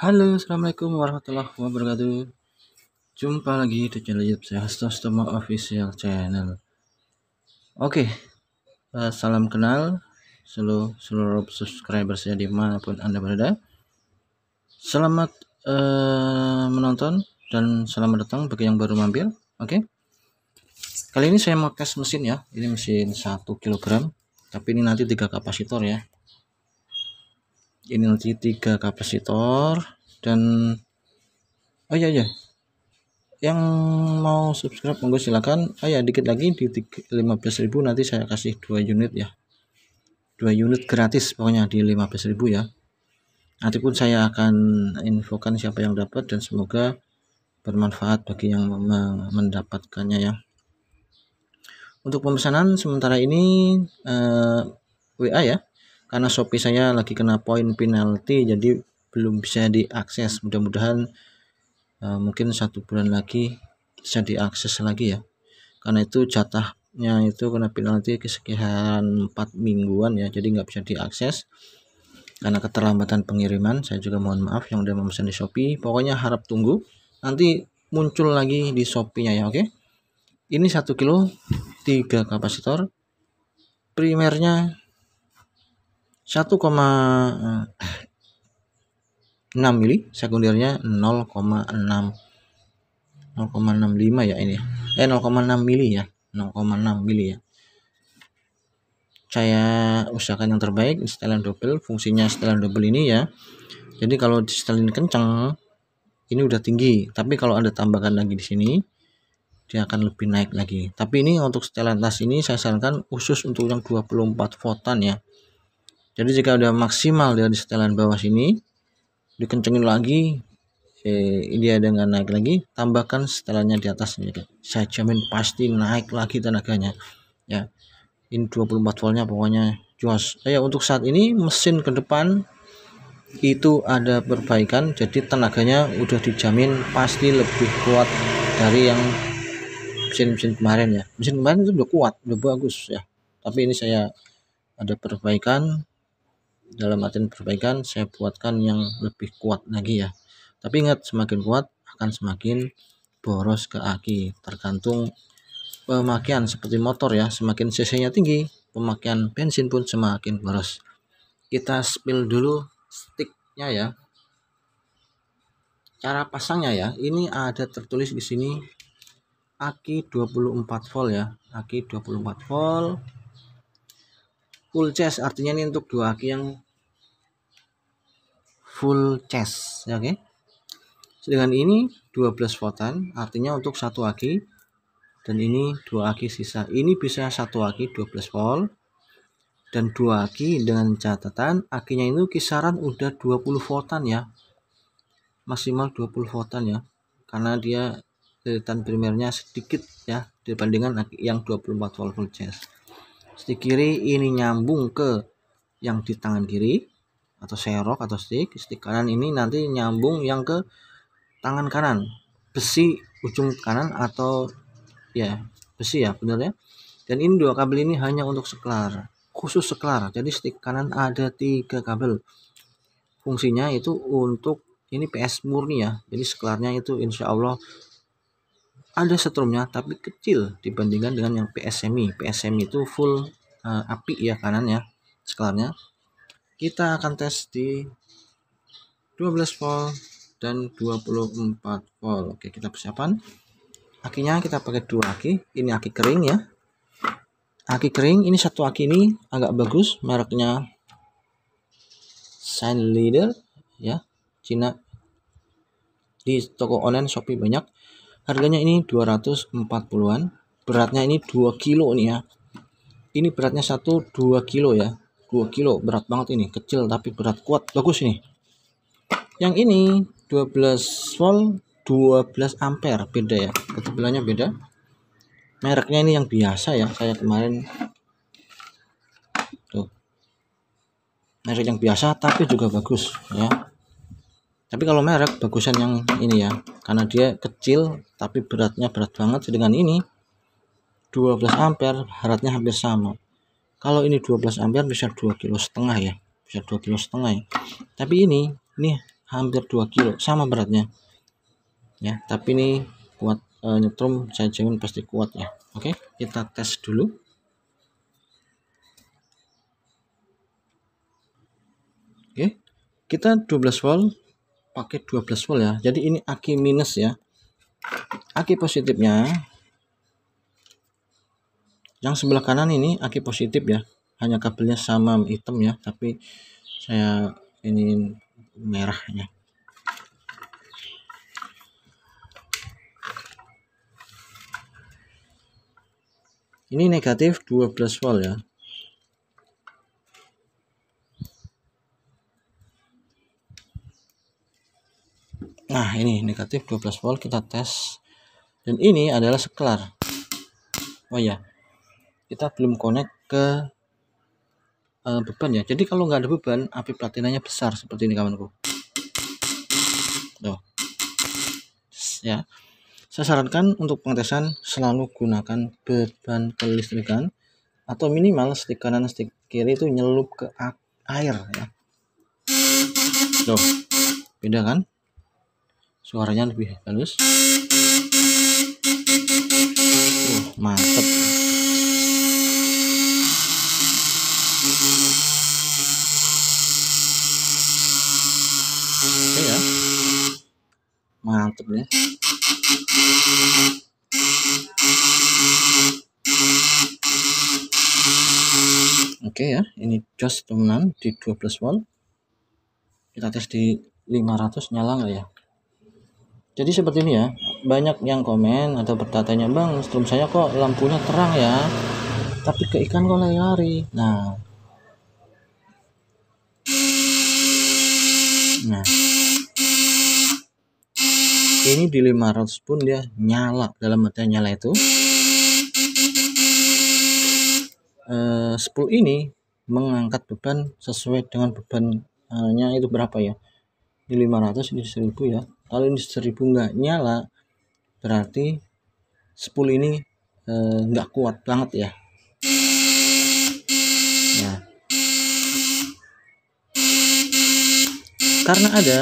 Halo, assalamualaikum warahmatullahi wabarakatuh. Jumpa lagi di channel YouTube saya, Hastostoma Official Channel. Oke, salam kenal seluruh subscriber saya dimanapun Anda berada. Selamat menonton dan selamat datang bagi yang baru mampir. Oke, kali ini saya mau tes mesin ya. Ini mesin 1 kg, tapi ini nanti 3 kapasitor ya. Ini nanti 3 kapasitor dan oh iya, yang mau subscribe monggo silakan. Ya dikit lagi di 15.000 nanti saya kasih 2 unit ya, 2 unit gratis pokoknya di 15.000 ya. Nanti pun saya akan infokan siapa yang dapat dan semoga bermanfaat bagi yang mendapatkannya ya. Untuk pemesanan sementara ini WA ya, karena Shopee saya lagi kena poin penalti jadi belum bisa diakses. Mudah-mudahan mungkin 1 bulan lagi bisa diakses lagi ya, karena itu jatahnya itu kena penalti sekian 4 mingguan ya, jadi nggak bisa diakses karena keterlambatan pengiriman. Saya juga mohon maaf yang udah memesan di Shopee. Pokoknya harap tunggu, nanti muncul lagi di Shopee nya ya. Oke, ini 1 kilo 3 kapasitor, primernya 1,6 mili, sekundernya 0,65 ya, ini 0,6 mili ya, 0,6 mili ya. Saya usahakan yang terbaik. Setelan double, fungsinya setelan double ini ya, jadi kalau di setelin kencang ini udah tinggi, tapi kalau Anda tambahkan lagi di sini dia akan lebih naik lagi. Tapi ini untuk setelan atas ini saya sarankan khusus untuk yang 24 voltan ya. Jadi jika udah maksimal dari setelan bawah sini dikencengin lagi, dia dengan naik lagi, tambahkan setelannya di atas ini, saya jamin pasti naik lagi tenaganya ya. Ini 24 voltnya pokoknya jos ya. Untuk saat ini mesin ke depan itu ada perbaikan, jadi tenaganya udah dijamin pasti lebih kuat dari yang mesin kemarin ya. Mesin kemarin itu udah kuat, udah bagus ya, tapi ini saya ada perbaikan. Dalam artian perbaikan, saya buatkan yang lebih kuat lagi ya. Tapi ingat, semakin kuat akan semakin boros ke aki, tergantung pemakaian. Seperti motor ya, semakin cc-nya tinggi, pemakaian bensin pun semakin boros. Kita spill dulu sticknya ya. Cara pasangnya ya, ini ada tertulis di sini aki 24 volt ya, aki 24 volt full charge, artinya ini untuk 2 aki yang full charge ya. Oke, sedangkan ini 12 voltan, artinya untuk 1 aki, dan ini 2 aki sisa. Ini bisa 1 aki 12 volt dan 2 aki, dengan catatan akinya itu kisaran udah 20 voltan ya, maksimal 20 voltan ya, karena dia deretan primernya sedikit ya dibandingkan yang 24 volt full charge. Stick kiri ini nyambung ke yang di tangan kiri atau serok atau stick kanan ini nanti nyambung yang ke tangan kanan, besi ujung kanan atau ya besi ya, benar ya. Dan ini 2 kabel ini hanya untuk seklar, khusus seklar. Jadi stick kanan ada 3 kabel, fungsinya itu untuk ini PS murni ya. Jadi seklarnya itu insya Allah ada setrumnya tapi kecil dibandingkan dengan yang PS semi. PS semi itu full api ya kanannya seklarnya. Kita akan tes di 12 volt dan 24 volt. Oke, kita persiapan. Akinya kita pakai 2 aki. Ini aki kering ya. Aki kering ini 1 aki ini agak bagus, mereknya Shine Leader ya, Cina. Di toko online Shopee banyak. Harganya ini 240-an. Beratnya ini 2 kilo nih ya. Ini beratnya 2 kilo ya. 2 kilo berat banget ini, kecil tapi berat kuat, bagus ini. Yang ini 12 volt 12 ampere, beda ya, ketebalannya beda. Mereknya ini yang biasa ya, saya kemarin tuh merek yang biasa tapi juga bagus ya. Tapi kalau merek bagusan yang ini ya, karena dia kecil tapi beratnya berat banget. Sedangkan ini 12 ampere beratnya hampir sama. Kalau ini 12 ampere bisa 2,5 kg ya, bisa 2,5 kg ya. Tapi ini hampir 2 kilo, sama beratnya ya, tapi ini kuat. Nyetrum saya jamin pasti kuat ya. Oke, kita tes dulu. Oke, kita 12 volt pakai 12 volt ya, jadi ini aki minus ya. Aki positifnya yang sebelah kanan ini aki positif ya, hanya kabelnya sama hitam ya, tapi saya ini merahnya. Ini negatif 12 volt ya. Nah, ini negatif 12 volt, kita tes. Dan ini adalah seklar. Oh ya, kita belum connect ke beban ya. Jadi kalau nggak ada beban, api platinanya besar seperti ini kawanku. Tuh. Ya. Saya sarankan untuk pengetesan selalu gunakan beban kelistrikan atau minimal stick kanan stick kiri itu nyelup ke air ya. Tuh. Beda kan? Suaranya lebih halus. Mantep. Oke ya, mantep ya. Oke ya, ini jos temenan di 12 volt. Kita tes di 500 nyala nggak ya. Jadi seperti ini ya, banyak yang komen atau bertanya, bang strum saya kok lampunya terang ya, tapi ke ikan kok lari. Nah ini di 500 pun dia nyala. Dalam artian nyala itu spool ini mengangkat beban sesuai dengan bebannya itu berapa ya, di 500 ini 1000 ya. Kalau ini 1000 nggak nyala berarti spool ini nggak kuat banget ya. Nah, karena ada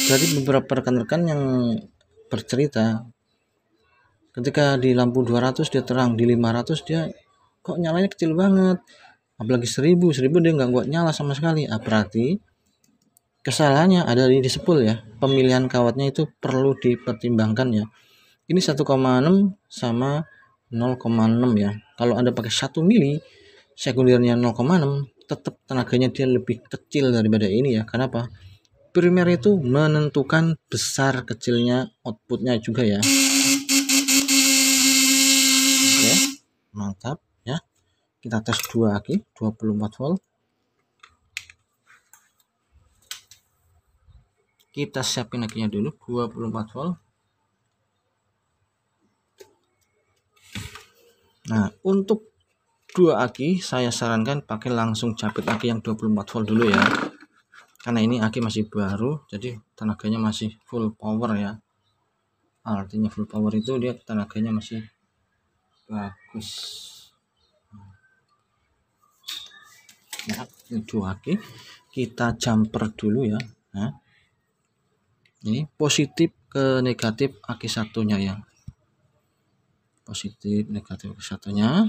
dari beberapa rekan-rekan yang bercerita ketika di lampu 200 dia terang, di 500 dia kok nyalanya kecil banget, apalagi 1000 dia nggak kuat nyala sama sekali. Berarti kesalahannya ada di spool ya, pemilihan kawatnya itu perlu dipertimbangkan ya. Ini 1,6 sama 0,6 ya. Kalau Anda pakai 1 mili, sekundernya 0,6, tetap tenaganya dia lebih kecil daripada ini ya. Kenapa? Primer itu menentukan besar kecilnya outputnya juga ya. Oke, mantap ya. Kita tes 2 aki 24 volt. Kita siapin akinya dulu 24 volt. Nah, untuk 2 aki saya sarankan pakai langsung capit aki yang 24 volt dulu ya. Karena ini aki masih baru, jadi tenaganya masih full power ya. Artinya full power itu dia tenaganya masih bagus. Nah, ini 2 aki kita jumper dulu ya. Nah, ini positif ke negatif aki satunya ya. Positif negatif aki satunya.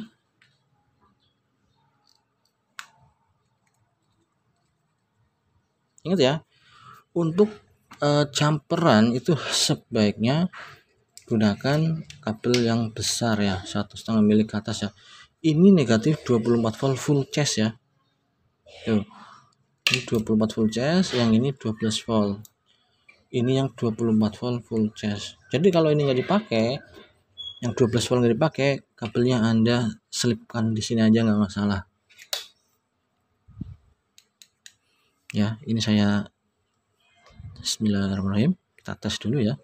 Ingat ya, untuk jumperan itu sebaiknya gunakan kabel yang besar ya, 1,5 mili ke atas ya. Ini negatif 24 volt full chest ya. Tuh. Ini 24 full chest, yang ini 12 volt. Ini yang 24 volt full chest. Jadi kalau ini nggak dipakai, yang 12 volt nggak dipakai, kabelnya Anda selipkan di sini aja nggak masalah. Ya, ini saya Bismillahirrahmanirrahim, kita tes dulu ya.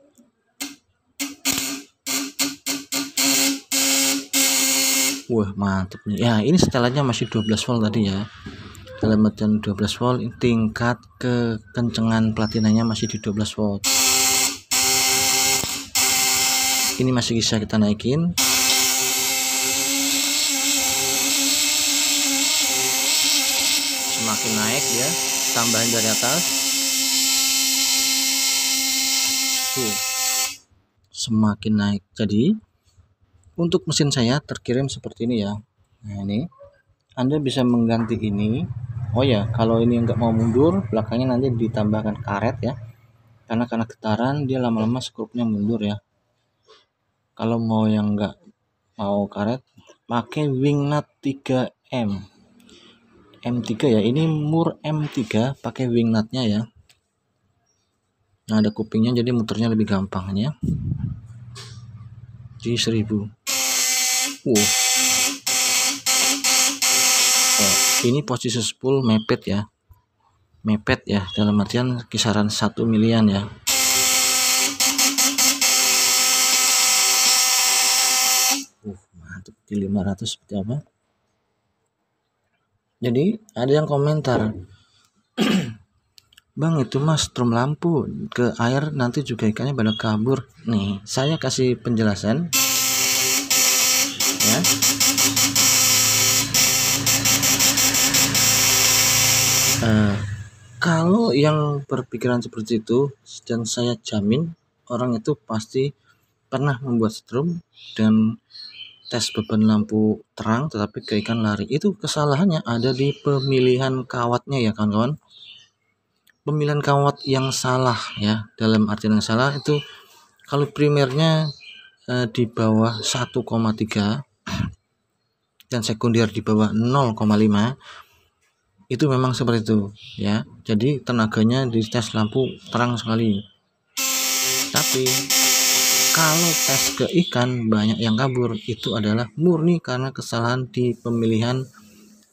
Wah, mantap nih. Ya, ini setelannya masih 12 volt tadi ya. Dalam artian 12 volt, tingkat kekencengan platinanya masih di 12 volt. Ini masih bisa kita naikin. Semakin naik ya, tambahin dari atas. semakin naik. Jadi untuk mesin saya terkirim seperti ini ya. Nah ini Anda bisa mengganti ini. Oh ya, kalau ini nggak mau mundur, belakangnya nanti ditambahkan karet ya, karena getaran dia lama-lama skrupnya mundur ya. Kalau mau yang nggak mau karet, pakai wingnut 3M M3 ya. Ini Moore M3 pakai wingnutnya ya. Nah ada kupingnya, jadi muternya lebih gampang ya. Di 1000. Ini posisi spool mepet ya, dalam artian kisaran 1 milian ya. Mantap. Di 500 seperti apa. Jadi ada yang komentar, Bang itu mas strom lampu ke air nanti juga ikannya pada kabur. Nih saya kasih penjelasan ya. Kalau yang berpikiran seperti itu, dan saya jamin orang itu pasti pernah membuat strom dan tes beban lampu terang tetapi ke ikan lari. Itu kesalahannya ada di pemilihan kawatnya ya kawan-kawan. Pemilihan kawat yang salah ya, dalam artian yang salah itu kalau primernya di bawah 1,3 dan sekunder di bawah 0,5, itu memang seperti itu ya. Jadi tenaganya di tes lampu terang sekali. Tapi kalau tes ke ikan banyak yang kabur, itu adalah murni karena kesalahan di pemilihan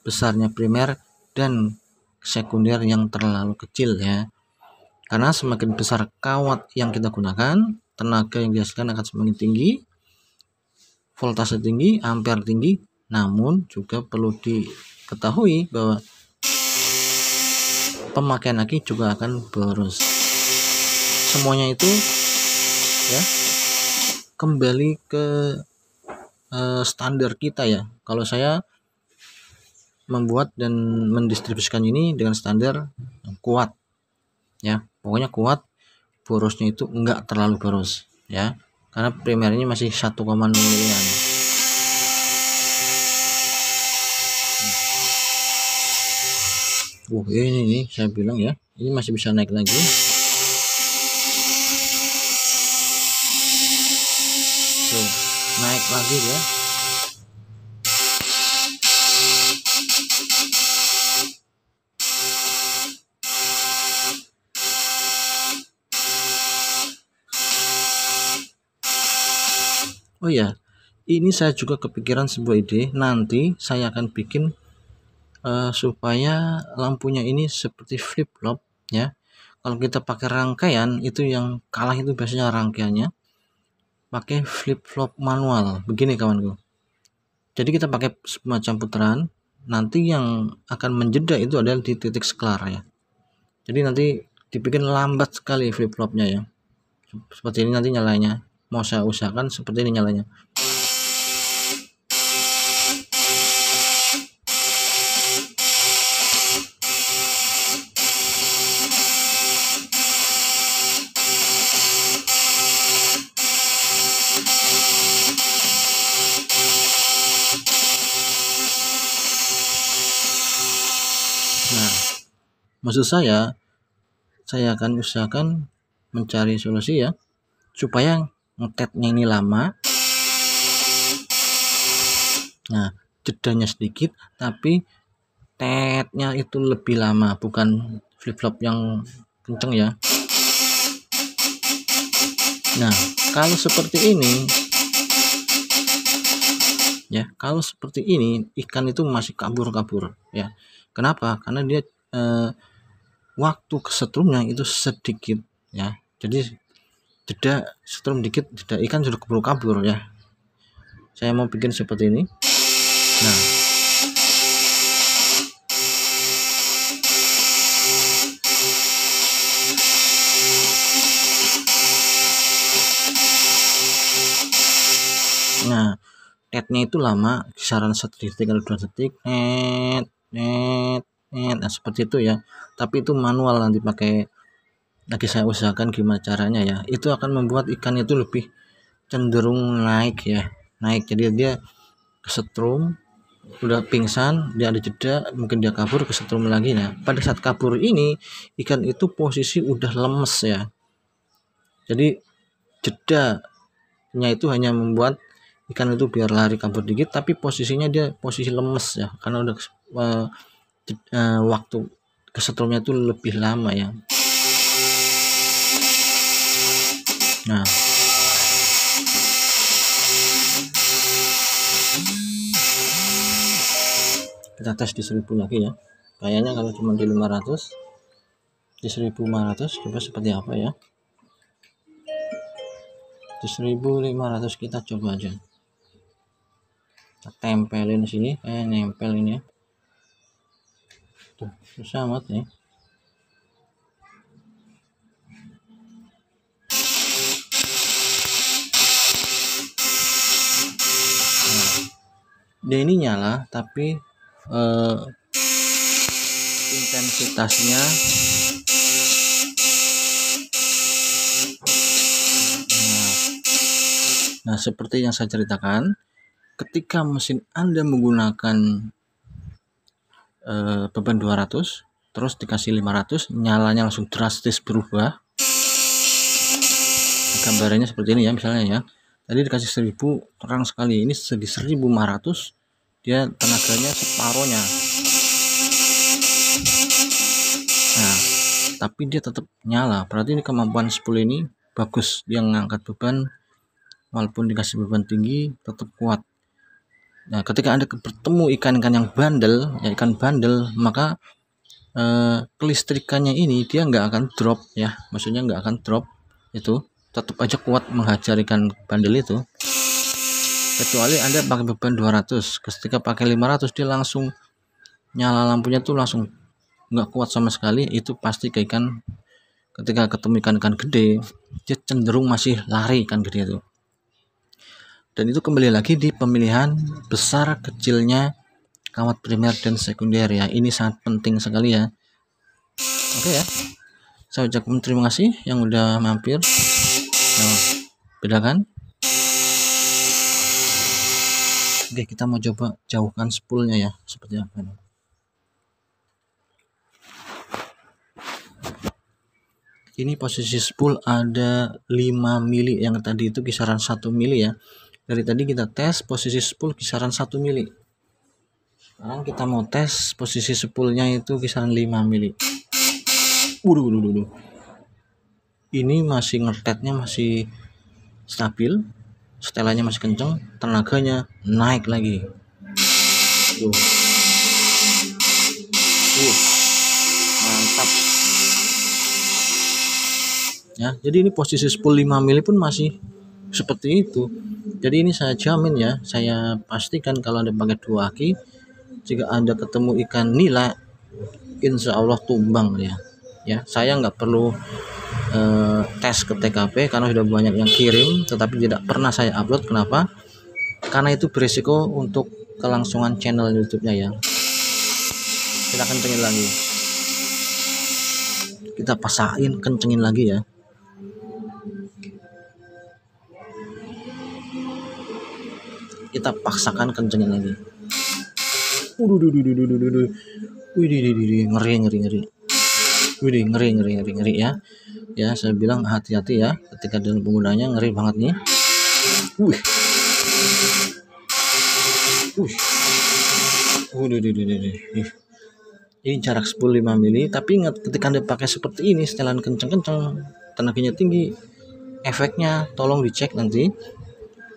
besarnya primer dan sekunder yang terlalu kecil ya. Karena semakin besar kawat yang kita gunakan, tenaga yang dihasilkan akan semakin tinggi, voltase tinggi, ampere tinggi. Namun juga perlu diketahui bahwa pemakaian aki juga akan boros. Semuanya itu ya kembali ke standar kita ya. Kalau saya membuat dan mendistribusikan ini dengan standar kuat ya, pokoknya kuat, borosnya itu enggak terlalu boros ya, karena primernya masih 1,6 milian. Ini nih saya bilang ya, ini masih bisa naik lagi. Tuh, naik lagi ya. Oh ya, ini saya juga kepikiran sebuah ide. Nanti saya akan bikin supaya lampunya ini seperti flip flop ya. Kalau kita pakai rangkaian, itu yang kalah itu biasanya rangkaiannya. Pakai flip flop manual begini kawanku. Jadi kita pakai semacam putaran, nanti yang akan menjeda itu adalah di titik sklar ya. Jadi nanti dibikin lambat sekali flip flopnya ya. Seperti ini nanti nyalanya. Mau saya usahakan seperti ini nyalanya. Nah, maksud saya akan usahakan mencari solusi ya supaya ngetetnya ini lama. Nah, jedanya sedikit tapi tetnya itu lebih lama, bukan flip flop yang kenceng ya. Nah, kalau seperti ini ya, ikan itu masih kabur ya. Kenapa? Karena dia waktu kesetrumnya itu sedikit ya. Jadi jeda setrum dikit, jeda ikan sudah kabur ya. Saya mau bikin seperti ini. Nah, netnya itu lama, kisaran 1 detik atau 2 detik, net. Nah, seperti itu ya. Tapi itu manual, nanti pakai lagi saya usahakan gimana caranya ya, itu akan membuat ikan itu lebih cenderung naik ya, naik. Jadi dia kesetrum, udah pingsan, dia ada jeda, mungkin dia kabur, kesetrum lagi. Nah pada saat kabur ini ikan itu posisi udah lemes ya, jadi jedanya itu hanya membuat ikan itu biar lari kabur dikit, tapi posisinya dia posisi lemes ya, karena udah waktu kesetrumnya itu lebih lama ya. Nah kita tes di 1000 lagi ya, kayaknya kalau cuma di 500, di 1500 coba seperti apa ya. Di 1500 kita coba aja, kita tempelin sini, nempel ini ya. Tuh, susah amat nih. Dia ini nyala tapi intensitasnya nah seperti yang saya ceritakan, ketika mesin Anda menggunakan beban 200 terus dikasih 500, nyalanya langsung drastis berubah. Gambarannya seperti ini ya, misalnya ya, tadi dikasih 1000 terang sekali, ini di 1500 dia tenaganya separohnya. Nah tapi dia tetap nyala, berarti ini kemampuan spool ini bagus, dia ngangkat beban walaupun dikasih beban tinggi tetap kuat. Nah ketika Anda bertemu ikan-ikan yang bandel ya, ikan bandel, maka kelistrikannya ini dia nggak akan drop ya, maksudnya nggak akan drop, itu tetap aja kuat menghajar ikan bandel itu. Kecuali Anda pakai beban 200, ketika pakai 500 dia langsung nyala lampunya tuh langsung nggak kuat sama sekali. Itu pasti ke ikan, ketika ketemu ikan-ikan gede dia cenderung masih lari ikan gede itu. Dan itu kembali lagi di pemilihan besar kecilnya kawat primer dan sekunder ya, ini sangat penting sekali ya. Oke ya, saya ucapkan terima kasih yang udah mampir. Nah, bedakan. Oke, kita mau coba jauhkan spoolnya ya, seperti apa nih. Ini posisi spool ada 5 mili, yang tadi itu kisaran 1 mili ya. Dari tadi kita tes posisi spool kisaran 1 mili. Sekarang kita mau tes posisi spoolnya itu kisaran 5 mili. Waduh. Ini masih ngetetnya masih stabil, setelannya masih kenceng, tenaganya naik lagi. Tuh. Mantap. Ya, jadi ini posisi spool 5 mili pun masih seperti itu. Jadi ini saya jamin ya, saya pastikan kalau Anda pakai 2 aki, jika Anda ketemu ikan nila, insya Allah tumbang ya. Ya, saya nggak perlu tes ke TKP karena sudah banyak yang kirim, tetapi tidak pernah saya upload. Kenapa? Karena itu berisiko untuk kelangsungan channel YouTube-nya ya. Kita kencengin lagi, kita pasain, kencengin lagi ya. Kita paksakan, kencengin lagi. Wih, ngeri ya. Ya, saya bilang hati-hati ya ketika dalam penggunanya, ngeri banget nih. Ini jarak spool 5 mili, tapi ingat ketika Anda pakai seperti ini, setelan kenceng-kenceng, tenaganya tinggi, efeknya tolong dicek nanti.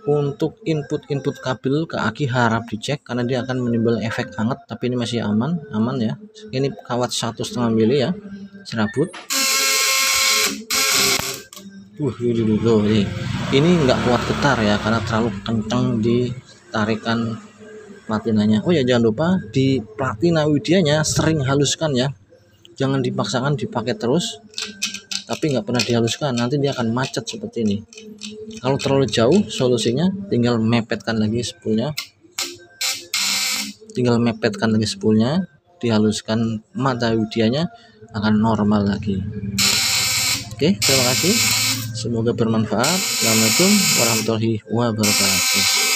Untuk input kabel ke aki harap dicek karena dia akan menimbul efek hangat, tapi ini masih aman ya. Ini kawat 1,5 mili ya, serabut. Ini nggak kuat getar ya karena terlalu kencang di tarikan platinanya. Oh ya, jangan lupa di platina widianya sering haluskan ya, jangan dipaksakan dipakai terus tapi nggak pernah dihaluskan, nanti dia akan macet seperti ini. Kalau terlalu jauh, solusinya tinggal mepetkan lagi spoolnya, dihaluskan, mata widianya akan normal lagi. Oke, terima kasih. Semoga bermanfaat. Assalamualaikum warahmatullahi wabarakatuh.